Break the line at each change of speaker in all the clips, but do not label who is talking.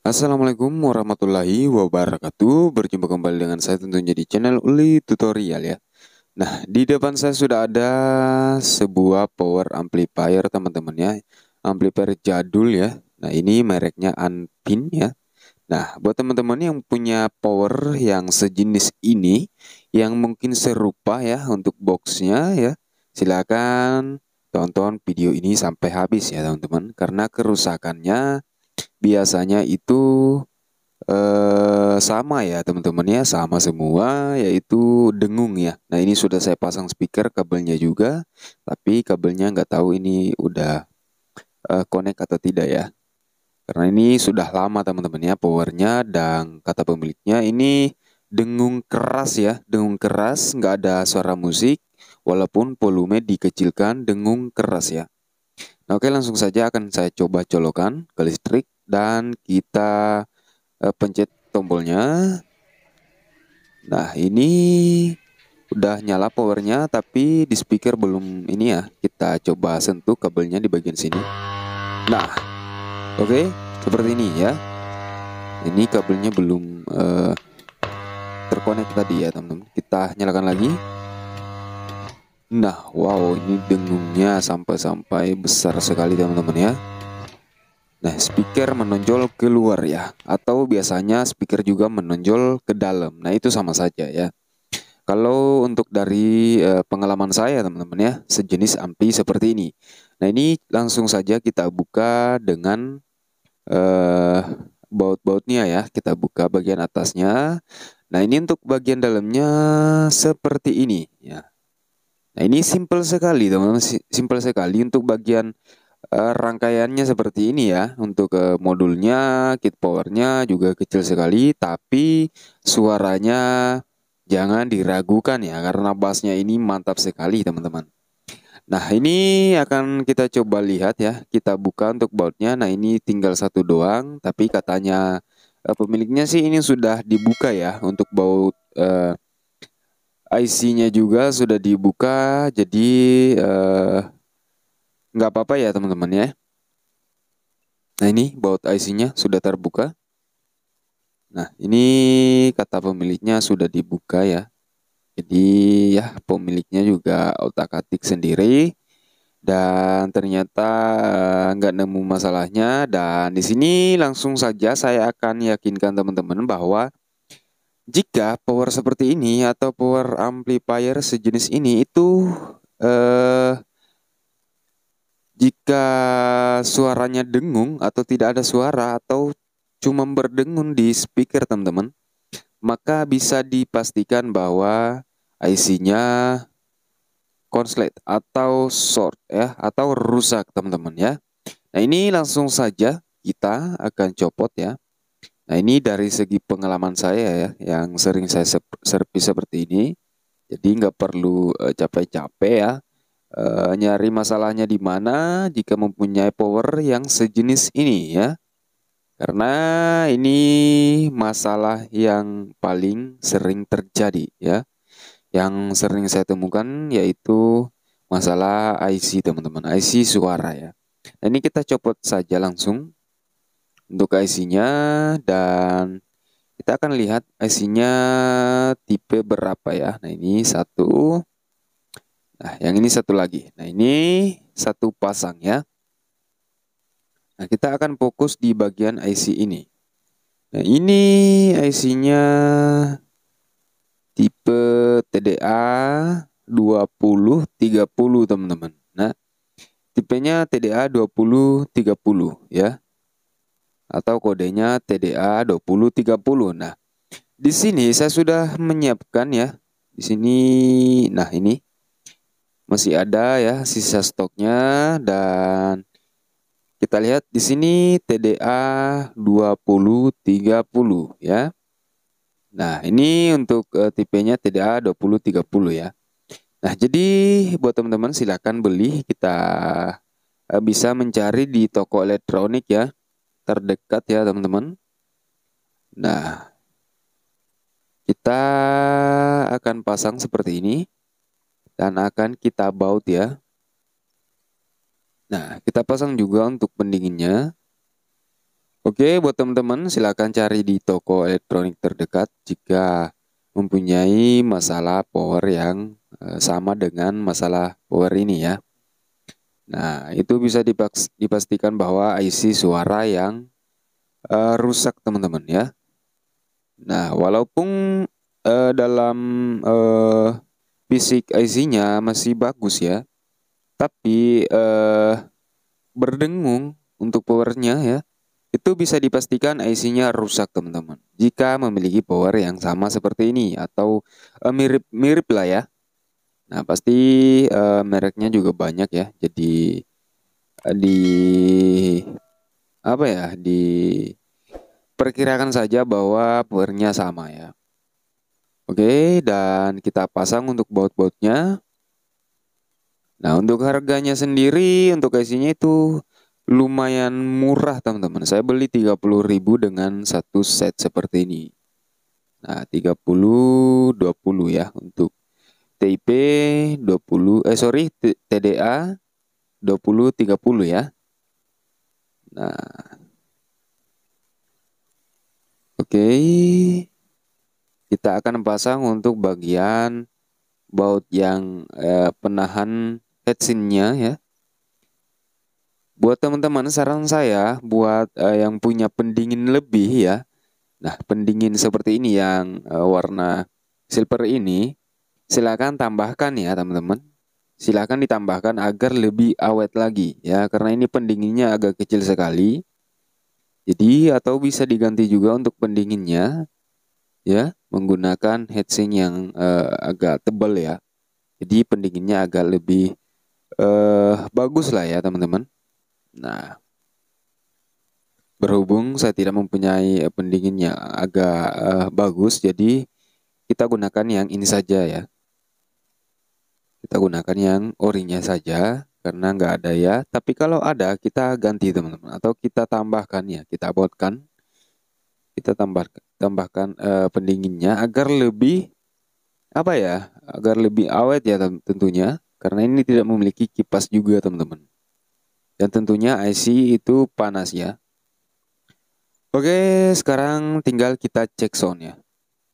Assalamualaikum warahmatullahi wabarakatuh. Berjumpa kembali dengan saya tentunya di channel Uli Tutorial ya. Nah, di depan saya sudah ada sebuah power amplifier teman-teman ya. Amplifier jadul ya. Nah, ini mereknya Anpin ya. Nah, buat teman-teman yang punya power yang sejenis ini, yang mungkin serupa ya untuk boxnya ya, silakan tonton video ini sampai habis ya teman-teman. Karena kerusakannya biasanya itu sama ya teman-teman ya, sama semua yaitu dengung ya. Nah ini sudah saya pasang speaker kabelnya juga, tapi kabelnya nggak tahu ini udah connect atau tidak ya. Karena ini sudah lama teman-teman ya powernya, dan kata pemiliknya ini dengung keras ya, dengung keras, nggak ada suara musik, walaupun volume dikecilkan dengung keras ya. Nah, oke, langsung saja akan saya coba colokan ke listrik dan kita pencet tombolnya. Nah, ini udah nyala powernya, tapi di speaker belum ini ya. Kita coba sentuh kabelnya di bagian sini. Nah, oke, seperti ini ya. Ini kabelnya belum terkonek tadi ya, teman-teman. Kita nyalakan lagi. Nah, wow, ini dengungnya sampai-sampai besar sekali, teman-teman ya. Nah, speaker menonjol keluar ya, atau biasanya speaker juga menonjol ke dalam. Nah, itu sama saja ya. Kalau untuk dari pengalaman saya teman-teman ya, sejenis ampi seperti ini. Nah ini langsung saja kita buka dengan eh, baut-bautnya ya. Kita buka bagian atasnya. Nah ini untuk bagian dalamnya seperti ini ya. Nah ini simple sekali teman-teman, simple sekali untuk bagian rangkaiannya seperti ini ya. Untuk modulnya, kit powernya juga kecil sekali, tapi suaranya jangan diragukan ya, karena bassnya ini mantap sekali teman-teman. Nah ini akan kita coba lihat ya, kita buka untuk bautnya. Nah ini tinggal satu doang, tapi katanya pemiliknya sih ini sudah dibuka ya. Untuk baut IC-nya juga sudah dibuka, jadi nggak apa-apa ya teman-teman ya. Nah ini baut IC-nya sudah terbuka. Nah ini kata pemiliknya sudah dibuka ya. Jadi ya pemiliknya juga otak-atik sendiri, dan ternyata nggak nemu masalahnya. Dan di sini langsung saja saya akan yakinkan teman-teman bahwa jika power seperti ini atau power amplifier sejenis ini itu eh, jika suaranya dengung atau tidak ada suara atau cuma berdengung di speaker teman-teman, maka bisa dipastikan bahwa IC-nya konslet atau short ya, atau rusak teman-teman ya. Nah ini langsung saja kita akan copot ya. Nah ini dari segi pengalaman saya ya, yang sering saya servis seperti ini. Jadi nggak perlu capek-capek ya, nyari masalahnya di mana jika mempunyai power yang sejenis ini ya. Karena ini masalah yang paling sering terjadi ya. Yang sering saya temukan yaitu masalah IC teman-teman, IC suara ya. Nah, ini kita copot saja langsung untuk IC-nya, dan kita akan lihat IC-nya tipe berapa ya. Nah ini satu, nah yang ini satu lagi. Nah ini satu pasang ya. Nah kita akan fokus di bagian IC ini. Nah ini IC-nya tipe TDA 2030 teman-teman. Nah, tipenya TDA 2030 ya, atau kodenya TDA 2030. Nah, di sini saya sudah menyiapkan ya. Di sini nah ini masih ada ya sisa stoknya, dan kita lihat di sini TDA 2030 ya. Nah, ini untuk tipenya TDA 2030 ya. Nah, jadi buat teman-teman silakan beli. Kita bisa mencari di toko elektronik ya terdekat ya teman-teman. Nah, kita akan pasang seperti ini dan akan kita baut ya. Nah, kita pasang juga untuk pendinginnya. Oke, buat teman-teman silakan cari di toko elektronik terdekat jika mempunyai masalah power yang sama dengan masalah power ini ya. Nah, itu bisa dipastikan bahwa IC suara yang rusak teman-teman ya. Nah, walaupun dalam fisik IC-nya masih bagus ya, tapi berdengung untuk powernya ya, itu bisa dipastikan IC-nya rusak teman-teman. Jika memiliki power yang sama seperti ini atau mirip-mirip lah ya. Nah, pasti mereknya juga banyak ya. Jadi di apa ya? Diperkirakan saja bahwa powernya sama ya. Oke, dan kita pasang untuk baut-bautnya. Nah, untuk harganya sendiri untuk IC-nya itu lumayan murah teman-teman. Saya beli 30.000 dengan satu set seperti ini. Nah, 30-20 ya untuk TIP 20 TDA 20-30 ya. Nah, oke. Kita akan pasang untuk bagian baut yang penahan headsinnya ya. Buat teman-teman saran saya buat yang punya pendingin lebih ya. Nah, pendingin seperti ini yang warna silver ini silakan tambahkan ya teman-teman. Silakan ditambahkan agar lebih awet lagi ya, karena ini pendinginnya agak kecil sekali. Jadi atau bisa diganti juga untuk pendinginnya ya, menggunakan heatsink yang agak tebal ya. Jadi pendinginnya agak lebih bagus lah ya teman-teman. Nah, berhubung saya tidak mempunyai pendinginnya agak bagus, jadi kita gunakan yang ini saja ya. Kita gunakan yang orinya saja karena nggak ada ya. Tapi kalau ada kita ganti teman-teman, atau kita tambahkan ya, kita buatkan, kita tambahkan pendinginnya agar lebih apa ya, agar lebih awet ya tentunya. Karena ini tidak memiliki kipas juga teman-teman. Dan tentunya IC itu panas ya. Oke, sekarang tinggal kita cek sound ya.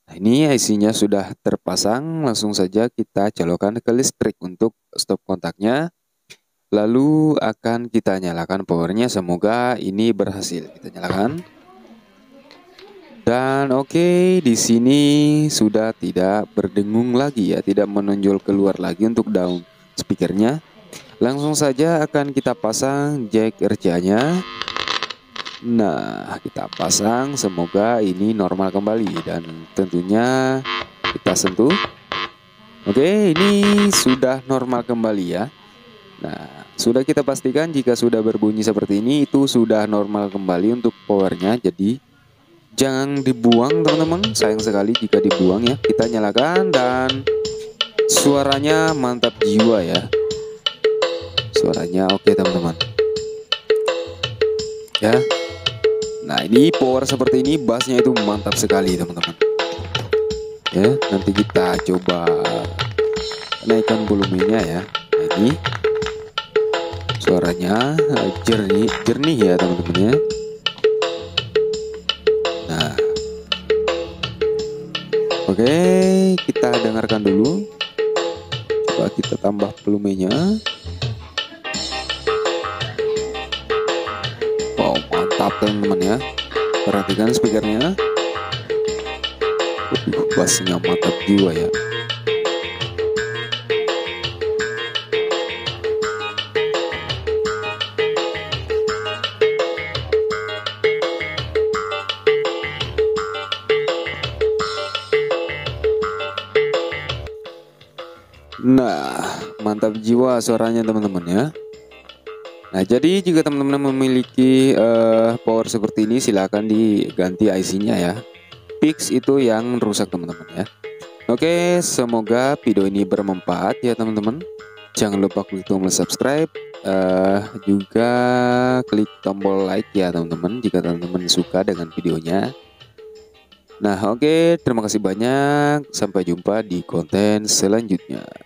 Nah, ini IC-nya sudah terpasang, langsung saja kita colokkan ke listrik untuk stop kontaknya. Lalu akan kita nyalakan powernya, semoga ini berhasil. Kita nyalakan. Dan oke, di sini sudah tidak berdengung lagi ya, tidak menonjol keluar lagi untuk daun speakernya. Langsung saja akan kita pasang jack RCA-nya. Nah, kita pasang, semoga ini normal kembali dan tentunya kita sentuh. Oke, ini sudah normal kembali ya. Nah, sudah kita pastikan jika sudah berbunyi seperti ini itu sudah normal kembali untuk powernya. Jadi jangan dibuang teman-teman, sayang sekali jika dibuang ya. Kita nyalakan dan suaranya mantap jiwa ya. Suaranya oke teman-teman ya. Nah, ini power seperti ini, bassnya itu mantap sekali teman-teman ya. Nanti kita coba naikkan volumenya ya. Nah, ini suaranya jernih ya teman-teman ya. Nah, oke, kita dengarkan dulu. Coba kita tambah volumenya. Wow, mantap teman-teman ya. Perhatikan speakernya. Bassnya mantap jiwa ya. Nah, mantap jiwa suaranya teman-teman ya. Nah, jadi jika teman-teman memiliki power seperti ini, silakan diganti IC-nya ya. Fix itu yang rusak teman-teman ya. Oke, semoga video ini bermanfaat ya teman-teman. Jangan lupa klik tombol subscribe, juga klik tombol like ya teman-teman jika teman-teman suka dengan videonya. Nah, oke, terima kasih banyak. Sampai jumpa di konten selanjutnya.